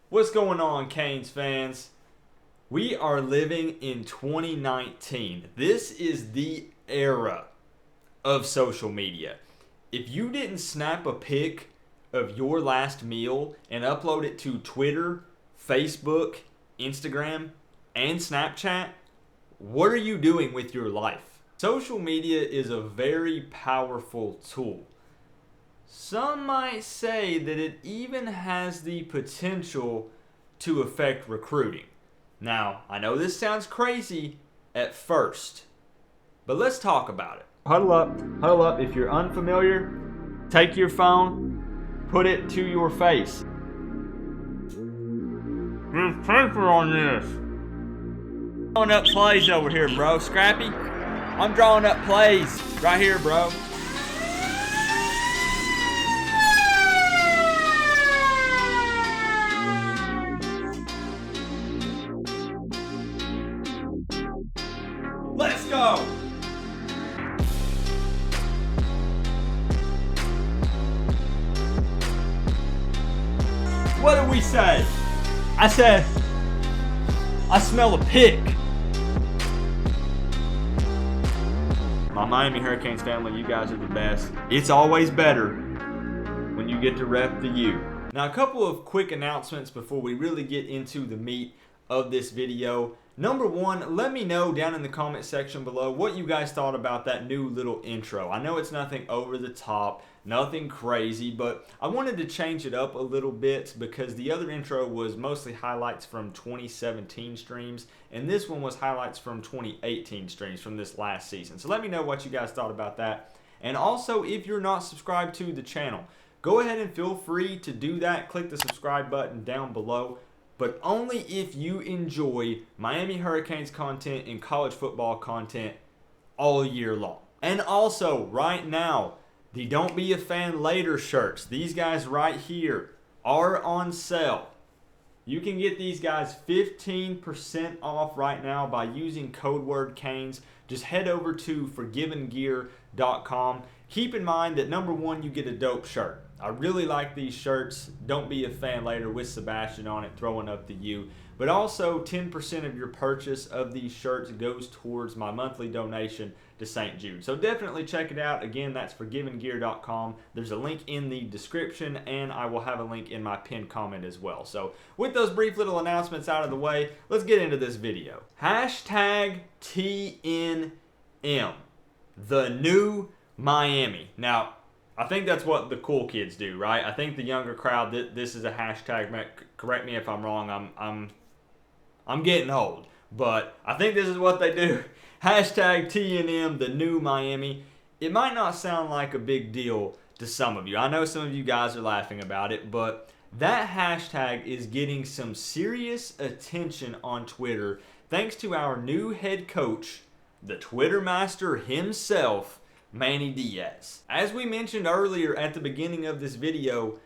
What's going on, Canes fans? We are living in 2019. This is the era of social media. If you didn't snap a pic of your last meal and upload it to Twitter, Facebook, Instagram, and Snapchat, what are you doing with your life? Social media is a very powerful tool. Some might say that it even has the potential to affect recruiting. Now, I know this sounds crazy at first, but let's talk about it. Huddle up. If you're unfamiliar, take your phone, put it to your face. There's paper on this. Drawing up plays over here, bro. Scrappy? I'm drawing up plays right here, bro. Let's go! What did we say? I said, I smell a pick. My Miami Hurricanes family, you guys are the best. It's always better when you get to rep the U. Now, a couple of quick announcements before we really get into the meat of this video. Number one, let me know down in the comment section below what you guys thought about that new little intro. I know it's nothing over the top, nothing crazy, but I wanted to change it up a little bit because the other intro was mostly highlights from 2017 streams, and this one was highlights from 2018 streams from this last season. So let me know what you guys thought about that. And also, if you're not subscribed to the channel, go ahead and feel free to do that. Click the subscribe button down below. But only if you enjoy Miami Hurricanes content and college football content all year long. And also, right now, the Don't Be a Fan Later shirts, these guys right here, are on sale. You can get these guys 15% off right now by using code word Canes. Just head over to forgivengear.com. Keep in mind that number one, you get a dope shirt. I really like these shirts. Don't Be a Fan Later with Sebastian on it, throwing up the U. But also, 10% of your purchase of these shirts goes towards my monthly donation to St. Jude. So definitely check it out. Again, that's forgivengear.com. There's a link in the description, and I will have a link in my pinned comment as well. So with those brief little announcements out of the way, let's get into this video. Hashtag TNM, the new Miami. Now, I think that's what the cool kids do, right? I think the younger crowd, this is a hashtag. Correct me if I'm wrong. I'm getting old, but I think this is what they do. Hashtag TNM, the new Miami. It might not sound like a big deal to some of you. I know some of you guys are laughing about it, but that hashtag is getting some serious attention on Twitter thanks to our new head coach, the Twitter master himself, Manny Diaz. As we mentioned earlier at the beginning of this video,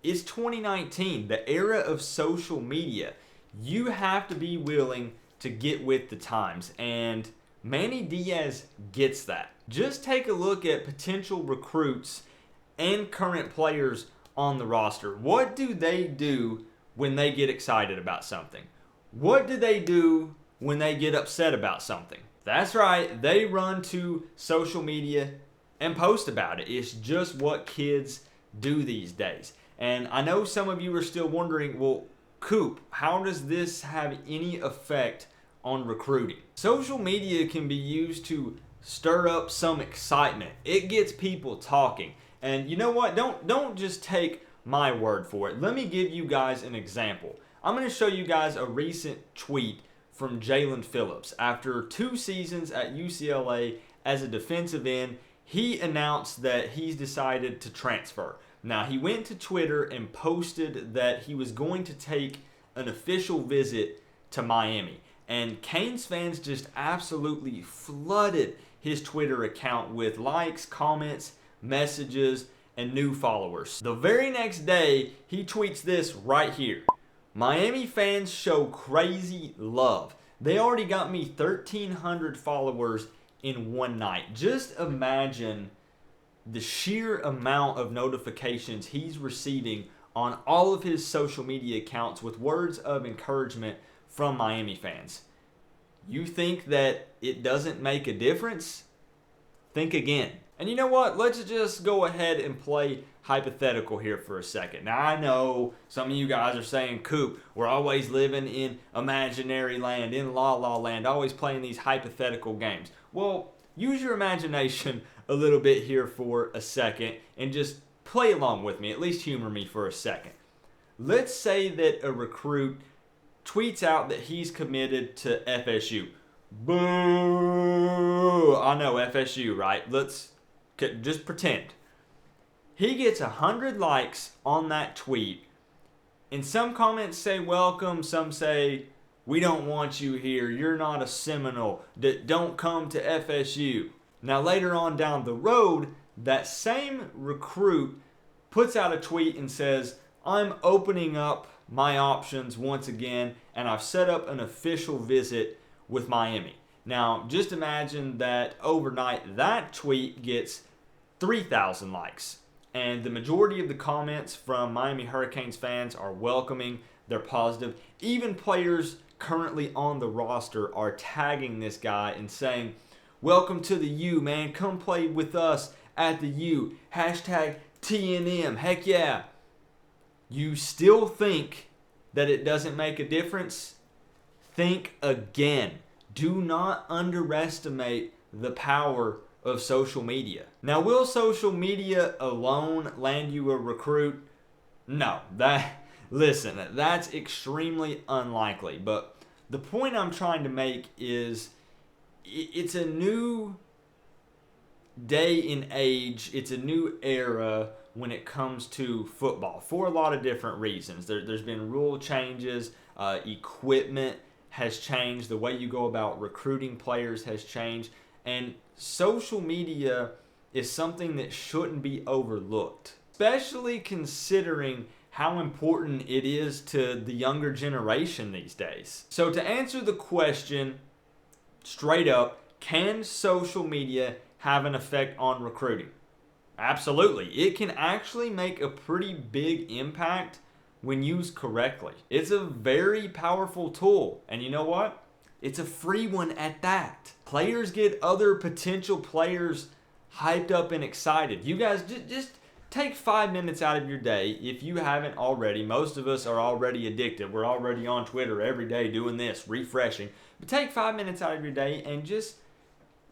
it's 2019, the era of social media. You have to be willing to get with the times, and Manny Diaz gets that. Just take a look at potential recruits and current players on the roster. What do they do when they get excited about something? What do they do when they get upset about something? That's right, they run to social media and post about it. It's just what kids do these days. And I know some of you are still wondering, well, Coop, how does this have any effect on recruiting? Social media can be used to stir up some excitement. It gets people talking. And you know what? Don't just take my word for it. Let me give you guys an example. I'm going to show you guys a recent tweet from Jalen Phillips. After 2 seasons at UCLA as a defensive end, he announced that he's decided to transfer. Now, he went to Twitter and posted that he was going to take an official visit to Miami. And Canes fans just absolutely flooded his Twitter account with likes, comments, messages, and new followers. The very next day, he tweets this right here. Miami fans show crazy love. They already got me 1,300 followers in one night. Just imagine the sheer amount of notifications he's receiving on all of his social media accounts with words of encouragement from Miami fans. You think that it doesn't make a difference? Think again. And you know what? Let's just go ahead and play hypothetical here for a second. Now, I know some of you guys are saying, Coop, we're always living in imaginary land, in la land, always playing these hypothetical games. Well, use your imagination a little bit here for a second and just play along with me, at least humor me for a second. Let's say that a recruit tweets out that he's committed to FSU. Boo! I know, FSU, right? Let's just pretend. He gets 100 likes on that tweet, and some comments say welcome, some say we don't want you here, you're not a Seminole, don't come to FSU. Now later on down the road, that same recruit puts out a tweet and says, I'm opening up my options once again, and I've set up an official visit with Miami. Now, just imagine that overnight that tweet gets 3,000 likes, and the majority of the comments from Miami Hurricanes fans are welcoming, they're positive. Even players currently on the roster are tagging this guy and saying, welcome to the U, man, come play with us at the U, hashtag TNM, heck yeah. You still think that it doesn't make a difference? Think again. Do not underestimate the power of social media. Now, will social media alone land you a recruit? No, listen, that's extremely unlikely. But the point I'm trying to make is it's a new day and age, it's a new era when it comes to football for a lot of different reasons. There's been rule changes, equipment has changed, the way you go about recruiting players has changed, and social media is something that shouldn't be overlooked, especially considering how important it is to the younger generation these days. So to answer the question straight up, can social media have an effect on recruiting? Absolutely. It can actually make a pretty big impact when used correctly. It's a very powerful tool. And you know what? It's a free one at that. Players get other potential players hyped up and excited. You guys just take 5 minutes out of your day if you haven't already. Most of us are already addicted. We're already on Twitter every day doing this, refreshing. But take 5 minutes out of your day and just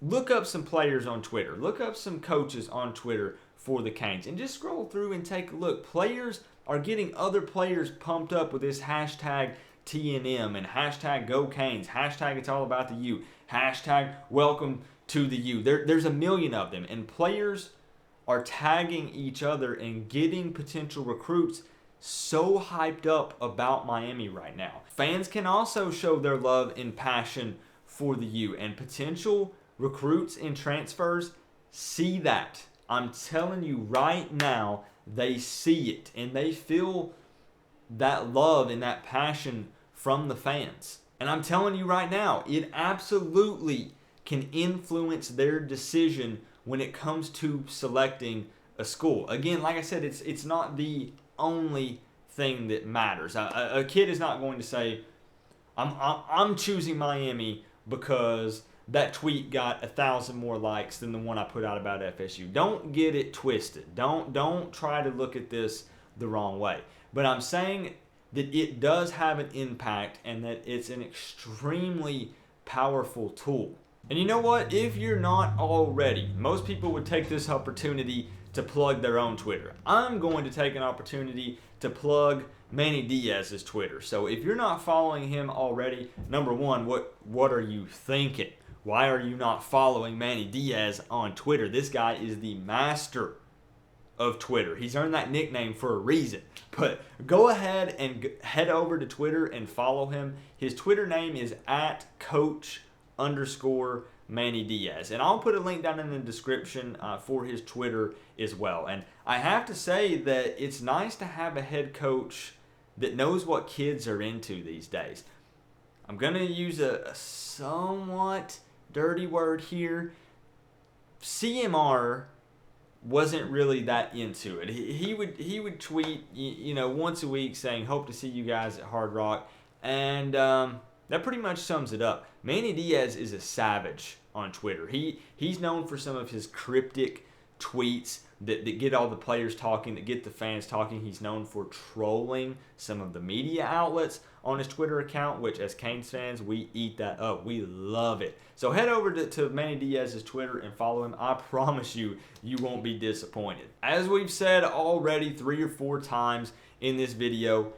look up some players on Twitter. Look up some coaches on Twitter for the Canes. And just scroll through and take a look. Players are getting other players pumped up with this hashtag TNM and hashtag Go Canes, hashtag It's All About the U, hashtag Welcome to the U. There's a million of them. And players are tagging each other and getting potential recruits so hyped up about Miami right now. Fans can also show their love and passion for the U, and potential recruits and transfers see that. I'm telling you right now, they see it and they feel that love and that passion from the fans. And I'm telling you right now, it absolutely can influence their decision when it comes to selecting a school. Again, like I said, it's not the only thing that matters. A kid is not going to say, I'm choosing Miami because that tweet got 1,000 more likes than the one I put out about FSU. Don't get it twisted. Don't try to look at this the wrong way. But I'm saying that it does have an impact and that it's an extremely powerful tool. And you know what? If you're not already, most people would take this opportunity to plug their own Twitter. I'm going to take an opportunity to plug Manny Diaz's Twitter. So if you're not following him already, number one, what are you thinking? Why are you not following Manny Diaz on Twitter? This guy is the master of Twitter. He's earned that nickname for a reason. But go ahead and head over to Twitter and follow him. His Twitter name is @coach_Manny Diaz. And I'll put a link down in the description for his Twitter as well. And I have to say that it's nice to have a head coach that knows what kids are into these days. I'm going to use a somewhat dirty word here. CMR wasn't really that into it. He would tweet, you know, once a week saying, "Hope to see you guys at Hard Rock," and that pretty much sums it up. Manny Diaz is a savage on Twitter. He's known for some of his cryptic tweets that get all the players talking, that get the fans talking. He's known for trolling some of the media outlets on his Twitter account, which as Canes fans, we eat that up. We love it. So head over to Manny Diaz's Twitter and follow him. I promise you, you won't be disappointed. As we've said already 3 or 4 times in this video,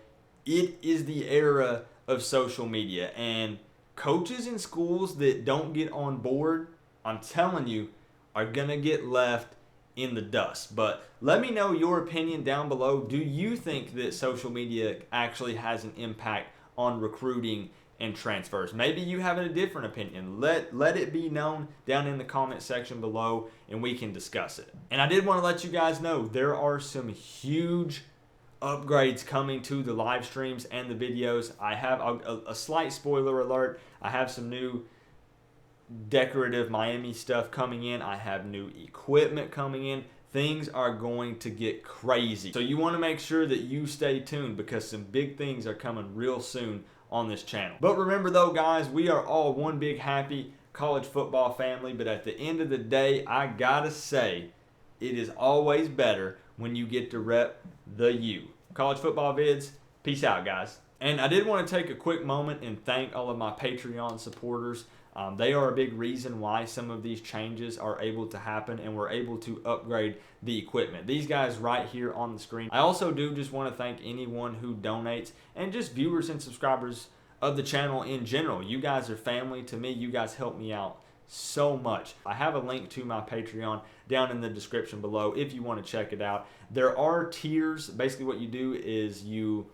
it is the era of social media, and coaches in schools that don't get on board, I'm telling you, are gonna get left in the dust. But let me know your opinion down below. Do you think that social media actually has an impact on recruiting and transfers? Maybe you have a different opinion. Let it be known down in the comment section below, and we can discuss it. And I did want to let you guys know there are some huge upgrades coming to the live streams and the videos. I have a slight spoiler alert. I have some new decorative Miami stuff coming in. I have new equipment coming in. Things are going to get crazy. So you want to make sure that you stay tuned, because some big things are coming real soon on this channel. But remember though, guys, we are all one big happy college football family. But at the end of the day, I gotta say, it is always better when you get to rep the U. College football vids, peace out, guys. And I did want to take a quick moment and thank all of my Patreon supporters. They are a big reason why some of these changes are able to happen, and we're able to upgrade the equipment. These guys right here on the screen. I also do just want to thank anyone who donates, and just viewers and subscribers of the channel in general. You guys are family to me. You guys help me out so much. I have a link to my Patreon down in the description below if you want to check it out. There are tiers. Basically what you do is you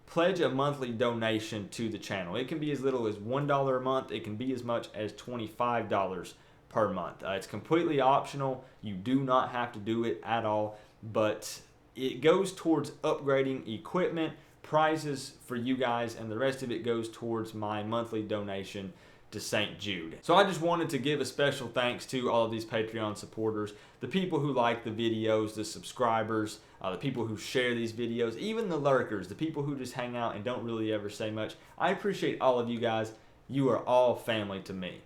pledge a monthly donation to the channel. It can be as little as $1 a month. It can be as much as $25 per month. It's completely optional. You do not have to do it at all, but it goes towards upgrading equipment, prizes for you guys, and the rest of it goes towards my monthly donation to St. Jude. So I just wanted to give a special thanks to all of these Patreon supporters, the people who like the videos, the subscribers, the people who share these videos, even the lurkers, the people who just hang out and don't really ever say much. I appreciate all of you guys. You are all family to me.